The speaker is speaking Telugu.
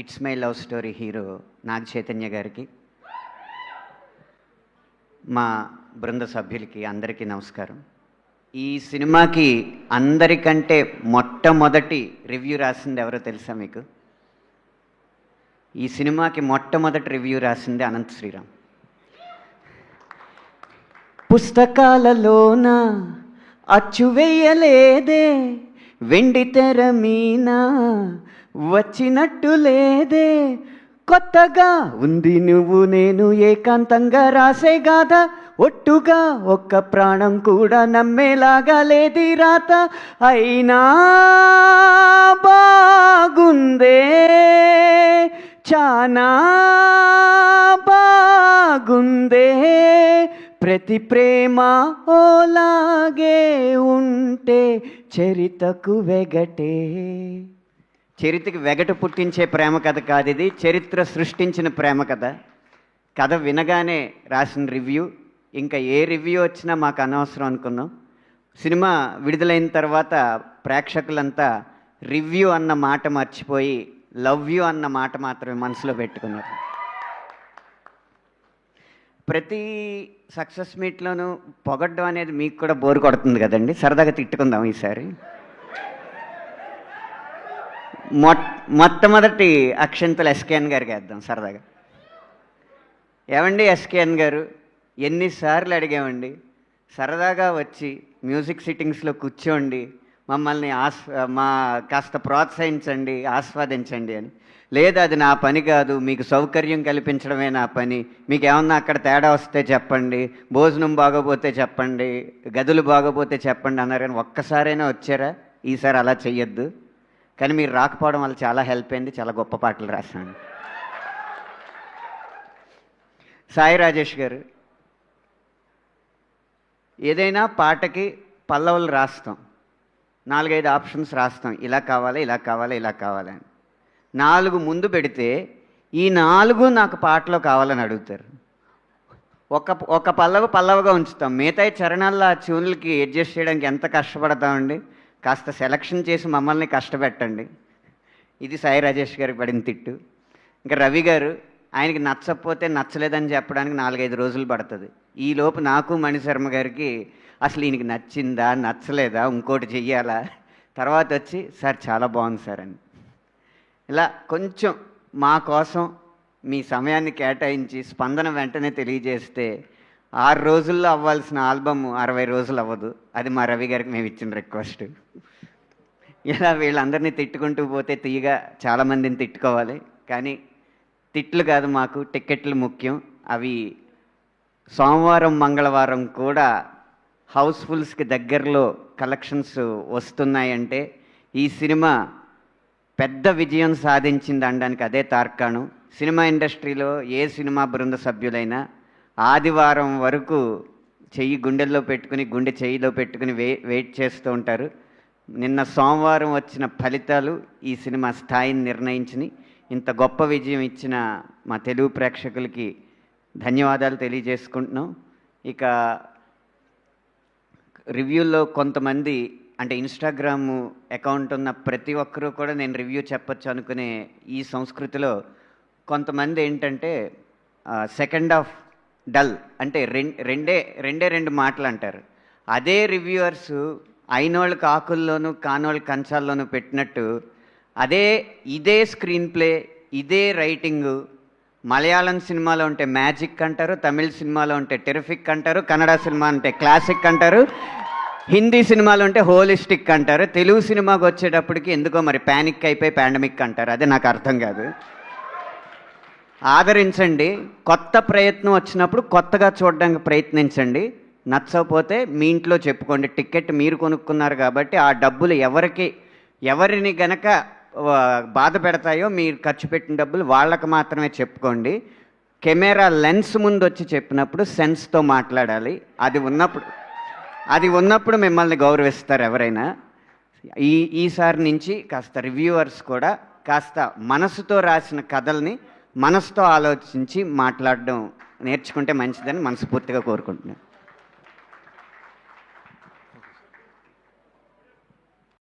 It's my love story hero Naga Chaitanya గారికి, మా బృంద సభ్యులకి అందరికీ నమస్కారం. ఈ సినిమాకి అందరికంటే మొట్టమొదటి రివ్యూ రాసింది ఎవరో తెలుసా మీకు? ఈ సినిమాకి మొట్టమొదటి రివ్యూ రాసింది అనంత శ్రీరామ్. పుస్తకాలలోన అచ్చు వేయలేదే, వెండి తెర మీన వచ్చినట్టు లేదే, కొత్తగా ఉంది నువ్వు నేను ఏకాంతంగా రాసే గాథ, ఒట్టుగా ఒక్క ప్రాణం కూడా నమ్మేలాగా లేది రాత, అయినా బాగుందే చానా బాగుందే, ప్రతి ప్రేమ ఓలాగే ఉంటే చరితకు వెగటే. చరిత్రకి వెగట పుట్టించే ప్రేమ కథ కాదు ఇది, చరిత్ర సృష్టించిన ప్రేమ కథ. కథ వినగానే రాసిన రివ్యూ, ఇంకా ఏ రివ్యూ వచ్చినా మాకు అనవసరం అనుకున్నాం. సినిమా విడుదలైన తర్వాత ప్రేక్షకులంతా రివ్యూ అన్న మాట మర్చిపోయి లవ్ యూ అన్న మాట మాత్రమే మనసులో పెట్టుకున్నారు. ప్రతి సక్సెస్ మీట్లోనూ పొగడ్డం అనేది మీకు కూడా బోరు కొడుతుంది కదండి, సరదాగా తిట్టుకుందాం ఈసారి. మొట్టమొదటి అక్షంతలు ఎస్కేఎన్ గారికి వేద్దాం సరదాగా. ఏమండి ఎస్కేఎన్ గారు, ఎన్నిసార్లు అడిగామండి సరదాగా వచ్చి మ్యూజిక్ సిట్టింగ్స్లో కూర్చోండి, మమ్మల్ని మా కాస్త ప్రోత్సహించండి, ఆస్వాదించండి అని. లేదు, అది నా పని కాదు, మీకు సౌకర్యం కల్పించడమే నా పని, మీకు ఏమన్నా అక్కడ తేడా వస్తే చెప్పండి, భోజనం బాగోపోతే చెప్పండి, గదులు బాగోపోతే చెప్పండి అన్నారు. కానీ ఒక్కసారైనా వచ్చారా? ఈసారి అలా చెయ్యొద్దు. కానీ మీరు రాకపోవడం వల్ల చాలా హెల్ప్ అయింది, చాలా గొప్ప పాటలు రాశాను. సాయి రాజేష్ గారు, ఏదైనా పాటకి పల్లవులు రాస్తాం, 4-5 ఆప్షన్స్ రాస్తాం, ఇలా కావాలి, ఇలా కావాలి, ఇలా కావాలని. 4 ముందు పెడితే ఈ 4 నాకు పాటలో కావాలని అడుగుతారు. ఒక పల్లవుగా ఉంచుతాం, మిగతా చరణాల్లో ఆ ట్యూన్లకి అడ్జస్ట్ చేయడానికి ఎంత కష్టపడతామండి. కాస్త సెలక్షన్ చేసి మమ్మల్ని కష్టపెట్టండి. ఇది సాయి రాజేష్ గారికి పడిన తిట్టు. ఇంకా రవి గారు, ఆయనకి నచ్చకపోతే నచ్చలేదని చెప్పడానికి 4-5 రోజులు పడుతుంది. ఈలోపు నాకు మణిశర్మ గారికి అసలు ఈయనకి నచ్చిందా నచ్చలేదా, ఇంకోటి చెయ్యాలా, తర్వాత వచ్చి సార్ చాలా బాగుంది సార్ అని. ఇలా కొంచెం మా కోసం మీ సమయాన్ని కేటాయించి స్పందన వెంటనే తెలియజేస్తే 6 రోజుల్లో అవ్వాల్సిన ఆల్బమ్ 60 రోజులు అవ్వదు. అది మా రవి గారికి మేము ఇచ్చిన రిక్వెస్ట్. ఇలా వీళ్ళందరినీ తిట్టుకుంటూ పోతే తీయగా చాలామందిని తిట్టుకోవాలి, కానీ తిట్లు కాదు, మాకు టికెట్లు ముఖ్యం. అవి సోమవారం మంగళవారం కూడా హౌస్ఫుల్స్కి దగ్గరలో కలెక్షన్స్ వస్తున్నాయంటే ఈ సినిమా పెద్ద విజయం సాధించింది అనడానికి అదే తార్కాణం. సినిమా ఇండస్ట్రీలో ఏ సినిమా బృంద సభ్యులైనా ఆదివారం వరకు చెయ్యి గుండెల్లో పెట్టుకుని, గుండె చెయ్యిలో పెట్టుకుని వెయిట్ చేస్తూ ఉంటారు. నిన్న సోమవారం వచ్చిన ఫలితాలు ఈ సినిమా స్థాయిని నిర్ణయించినాయి. ఇంత గొప్ప విజయం ఇచ్చిన మా తెలుగు ప్రేక్షకులకి ధన్యవాదాలు తెలియజేసుకుంటున్నాం. ఇక రివ్యూల్లో కొంతమంది, అంటే ఇన్స్టాగ్రామ్ అకౌంట్ ఉన్న ప్రతి ఒక్కరూ కూడా నేను రివ్యూ చెప్పచ్చు అనుకునే ఈ సంస్కృతిలో కొంతమంది ఏంటంటే సెకండ్ హాఫ్ డల్ అంటే రెండే 2 మాటలు అంటారు. అదే రివ్యూవర్స్ అయినోళ్ళకి ఆకుల్లోనూ కానోళ్ళకి కంచాల్లోనూ పెట్టినట్టు ఇదే స్క్రీన్ ప్లే, ఇదే రైటింగు మలయాళం సినిమాలో ఉంటే మ్యాజిక్ అంటారు, తమిళ సినిమాలో ఉంటే టెరిఫిక్ అంటారు, కన్నడ సినిమా అంటే క్లాసిక్ అంటారు, హిందీ సినిమాలో ఉంటే హోలిస్టిక్ అంటారు, తెలుగు సినిమాకి వచ్చేటప్పటికి ఎందుకో మరి ప్యానిక్ అయిపోయి పాండమిక్ అంటారు. అదే నాకు అర్థం కాదు. ఆదరించండి, కొత్త ప్రయత్నం వచ్చినప్పుడు కొత్తగా చూడడానికి ప్రయత్నించండి. నచ్చకపోతే మీ ఇంట్లో చెప్పుకోండి. టికెట్ మీరు కొనుక్కున్నారు కాబట్టి ఆ డబ్బులు ఎవరిని గనక బాధ పెడతాయో మీరు ఖర్చు పెట్టిన డబ్బులు వాళ్ళకు మాత్రమే చెప్పుకోండి. కెమెరా లెన్స్ ముందు వచ్చి చెప్పినప్పుడు సెన్స్తో మాట్లాడాలి. అది ఉన్నప్పుడు మిమ్మల్ని గౌరవిస్తారు ఎవరైనా. ఈసారి నుంచి కాస్త రివ్యూవర్స్ కూడా కాస్త మనసుతో రాసిన కథల్ని మనసుతో ఆలోచించి మాట్లాడడం నేర్చుకుంటే మంచిదని మనస్ఫూర్తిగా కోరుకుంటున్నాను.